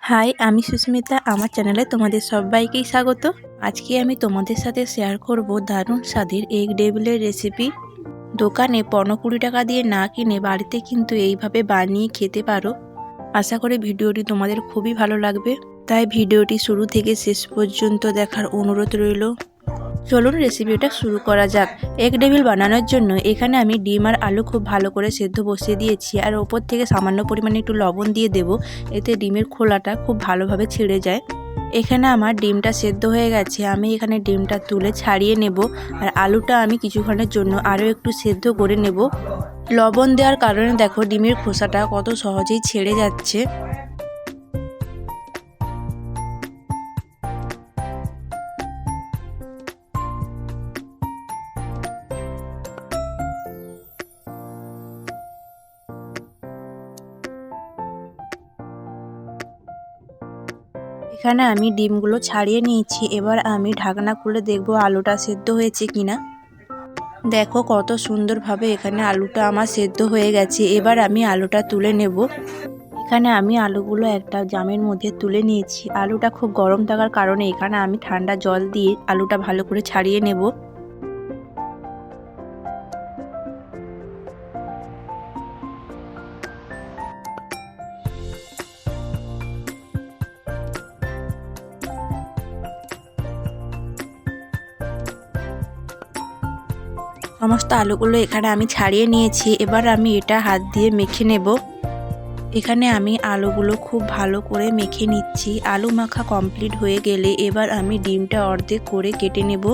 High, আমি সুস্মিতা। আমার চ্যানেলে তোমাদের সবাইকেই স্বাগত। আজকে আমি তোমাদের সাথে শেয়ার করব দারুণ স্বাদের এগ টেবিলের রেসিপি। দোকানে 15-20 টাকা দিয়ে না কিনে বাড়িতে কিন্তু এইভাবে বানিয়ে খেতে পারো। আশা করি ভিডিওটি তোমাদের খুবই ভালো লাগবে, তাই ভিডিওটি শুরু থেকে শেষ পর্যন্ত দেখার অনুরোধ রইল। চলুন রেসিপিটা শুরু করা যাক। এগ টেবিল বানানোর জন্য এখানে আমি ডিম আর আলু খুব ভালো করে সেদ্ধ বসিয়ে দিয়েছি, আর ওপর থেকে সামান্য পরিমাণে একটু লবণ দিয়ে দেব, এতে ডিমের খোলাটা খুব ভালোভাবে ছেড়ে যায়। এখানে আমার ডিমটা সেদ্ধ হয়ে গেছে, আমি এখানে ডিমটা তুলে ছাড়িয়ে নেব, আর আলুটা আমি কিছুক্ষণের জন্য আরও একটু সেদ্ধ করে নেব। লবণ দেওয়ার কারণে দেখো ডিমের খোসাটা কত সহজেই ছেড়ে যাচ্ছে। এখানে আমি ডিমগুলো ছাড়িয়ে নিয়েছি, এবার আমি ঢাকনা খুলে দেখব আলুটা সেদ্ধ হয়েছে কিনা। দেখো কত সুন্দরভাবে এখানে আলুটা আমার সেদ্ধ হয়ে গেছে। এবার আমি আলুটা তুলে নেব। এখানে আমি আলুগুলো একটা জামের মধ্যে তুলে নিয়েছি। আলুটা খুব গরম থাকার কারণে এখানে আমি ঠান্ডা জল দিয়ে আলুটা ভালো করে ছাড়িয়ে নেব। সমস্ত আলুগুলো এখানে আমি ছাড়িয়ে নিয়েছি। এবার আমি এটা হাত দিয়ে মেখে নেব। এখানে আমি আলুগুলো খুব ভালো করে মেখে নিচ্ছি। আলু মাখা কমপ্লিট হয়ে গেলে এবার আমি ডিমটা অর্ধেক করে কেটে নেব।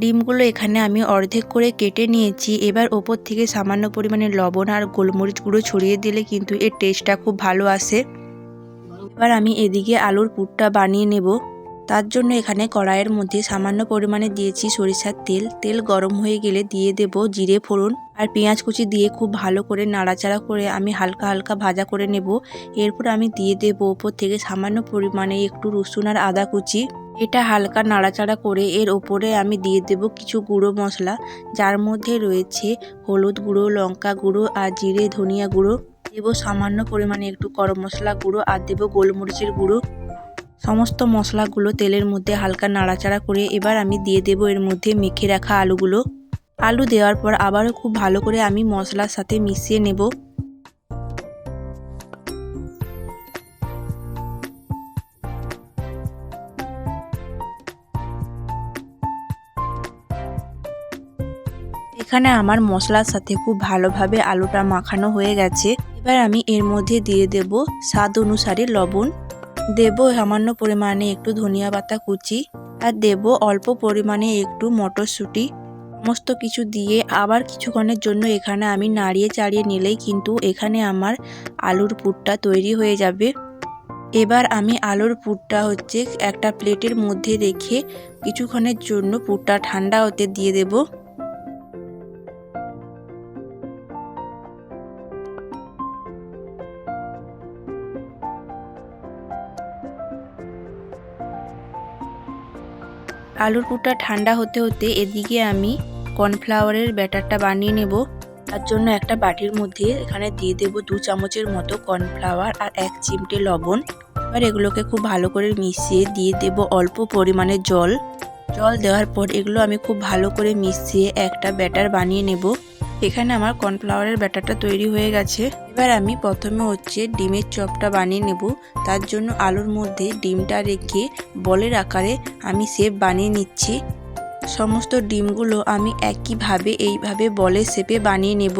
ডিমগুলো এখানে আমি অর্ধেক করে কেটে নিয়েছি। এবার ওপর থেকে সামান্য পরিমাণে লবণ আর গোলমরিচ গুঁড়ো ছড়িয়ে দিলে কিন্তু এর টেস্টটা খুব ভালো আসে। এবার আমি এদিকে আলুর পুরটা বানিয়ে নেব। তার জন্য এখানে কড়াইয়ের মধ্যে সামান্য পরিমাণে দিয়েছি সরিষার তেল। তেল গরম হয়ে গেলে দিয়ে দেব জিরে ফোড়ন আর পেঁয়াজ কুচি দিয়ে খুব ভালো করে নাড়াচাড়া করে আমি হালকা হালকা ভাজা করে নেব। এরপর আমি দিয়ে দেব ওপর থেকে সামান্য পরিমাণে একটু রসুন আর আদা কুচি। এটা হালকা নাড়াচাড়া করে এর ওপরে আমি দিয়ে দেব কিছু গুঁড়ো মশলা, যার মধ্যে রয়েছে হলুদ গুঁড়ো, লঙ্কা গুঁড়ো আর জিরে ধনিয়া গুঁড়ো। দেব সামান্য পরিমাণে একটু গরম মশলা গুঁড়ো আর দেব গোলমরিচের গুঁড়ো। সমস্ত মশলাগুলো তেলের মধ্যে হালকা নাড়াচাড়া করে এবার আমি দিয়ে দেব এর মধ্যে মেখে রাখা আলুগুলো। আলু দেওয়ার পর আবারও খুব ভালো করে আমি মশলার সাথে মিশিয়ে নেব। এখানে আমার মশলার সাথে খুব ভালোভাবে আলুটা মাখানো হয়ে গেছে। এবার আমি এর মধ্যে দিয়ে দেব স্বাদ অনুসারে লবণ, দেব সামান্য পরিমাণে একটু ধনিয়া পাতা কুচি, আর দেব অল্প পরিমাণে একটু মটরশুঁটি। সমস্ত কিছু দিয়ে আবার কিছুক্ষণের জন্য এখানে আমি নাড়িয়ে চাড়িয়ে নিলেই কিন্তু এখানে আমার আলুর পুরটা তৈরি হয়ে যাবে। এবার আমি আলুর পুরটা একটা প্লেটের মধ্যে রেখে কিছুক্ষণের জন্য পুরটা ঠান্ডা হতে দিয়ে দেব। আলুর পুরটা ঠান্ডা হতে হতে এদিকে আমি কর্নফ্লাওয়ারের ব্যাটারটা বানিয়ে নেব। তার জন্য একটা বাটির মধ্যে এখানে দিয়ে দেব 2 চামচের মতো কর্নফ্লাওয়ার আর 1 চিমটে লবণ। এবার এগুলোকে খুব ভালো করে মিশিয়ে দিয়ে দেব অল্প পরিমাণে জল। জল দেওয়ার পর এগুলো আমি খুব ভালো করে মিশিয়ে একটা ব্যাটার বানিয়ে নেব। এখানে আমার কর্নফ্লাওয়ারের ব্যাটারটা তৈরি হয়ে গেছে। এবার আমি প্রথমে ডিমের চপটা বানিয়ে নেব। তার জন্য আলুর মধ্যে ডিমটা রেখে বলের আকারে আমি শেপ বানিয়ে নিচ্ছি। সমস্ত ডিমগুলো আমি একইভাবে এইভাবে বলের শেপে বানিয়ে নেব।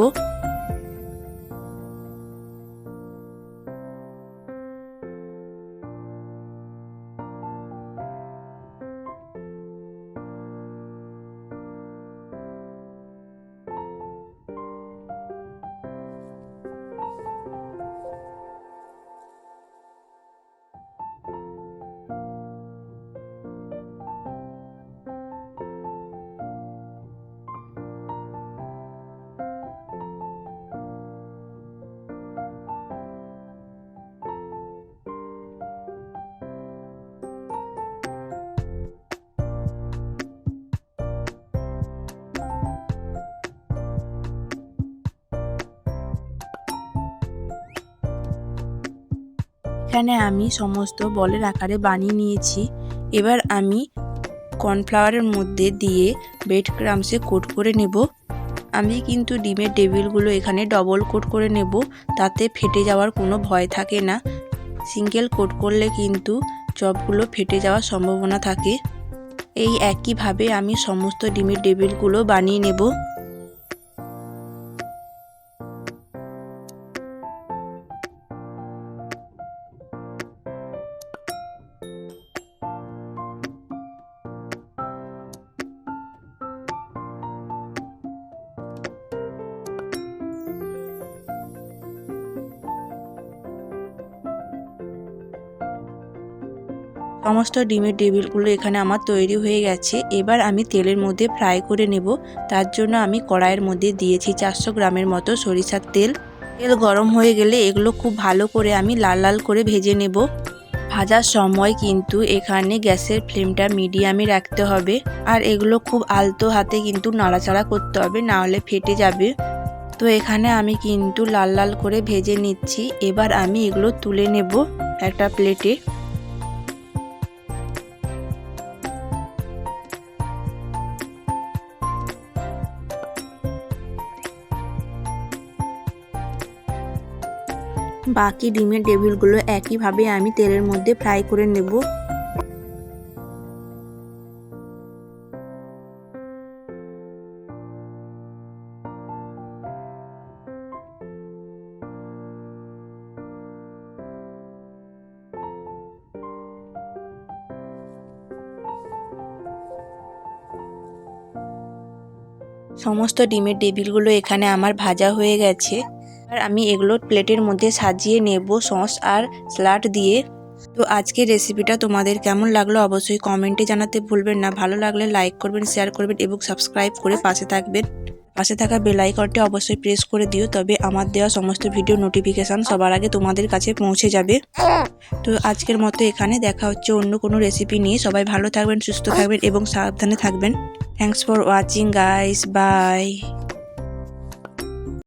এখানে আমি সমস্ত বলের আকারে বানিয়ে নিয়েছি। এবার আমি কর্নফ্লাওয়ারের মধ্যে দিয়ে ব্রেড ক্রাম্বসে কোট করে নেব। আমি কিন্তু ডিমের টেবিলগুলো এখানে ডবল কোট করে নেব, তাতে ফেটে যাওয়ার কোনো ভয় থাকে না। সিঙ্গেল কোট করলে কিন্তু চপগুলো ফেটে যাওয়ার সম্ভাবনা থাকে। এই একইভাবে আমি সমস্ত ডিমের টেবিলগুলো বানিয়ে নেব। সমস্ত ডিমের টেবিলগুলো এখানে আমার তৈরি হয়ে গেছে। এবার আমি তেলের মধ্যে ফ্রাই করে নেব। তার জন্য আমি কড়াইয়ের মধ্যে দিয়েছি 400 গ্রামের মতো সরিষার তেল। তেল গরম হয়ে গেলে এগুলো খুব ভালো করে আমি লাল লাল করে ভেজে নেব। ভাজার সময় কিন্তু এখানে গ্যাসের ফ্লেমটা মিডিয়ামে রাখতে হবে, আর এগুলো খুব আলতো হাতে কিন্তু নাড়াচাড়া করতে হবে, না হলে ফেটে যাবে। তো এখানে আমি কিন্তু লাল লাল করে ভেজে নিচ্ছি। এবার আমি এগুলো তুলে নেব একটা প্লেটে। বাকি ডিমের টেবিলগুলো একইভাবে আমি তেলের মধ্যে ফ্রাই করে নেব। সমস্ত ডিমের টেবিলগুলো এখানে আমার ভাজা হয়ে গেছে। আর আমি এগুলো প্লেটের মধ্যে সাজিয়ে নেব সস আর স্যালাড দিয়ে। তো আজকের রেসিপিটা তোমাদের কেমন লাগলো অবশ্যই কমেন্টে জানাতে ভুলবেন না। ভালো লাগলে লাইক করবেন, শেয়ার করবেন এবং সাবস্ক্রাইব করে পাশে থাকবেন। পাশে থাকা বেল আইকনটি অবশ্যই প্রেস করে দিও, তবে আমার দেওয়া সমস্ত ভিডিও নোটিফিকেশান সবার আগে তোমাদের কাছে পৌঁছে যাবে। তো আজকের মতো এখানে দেখা হচ্ছে অন্য কোনো রেসিপি নিয়ে। সবাই ভালো থাকবেন, সুস্থ থাকবেন এবং সাবধানে থাকবেন। Thanks for watching guys, by.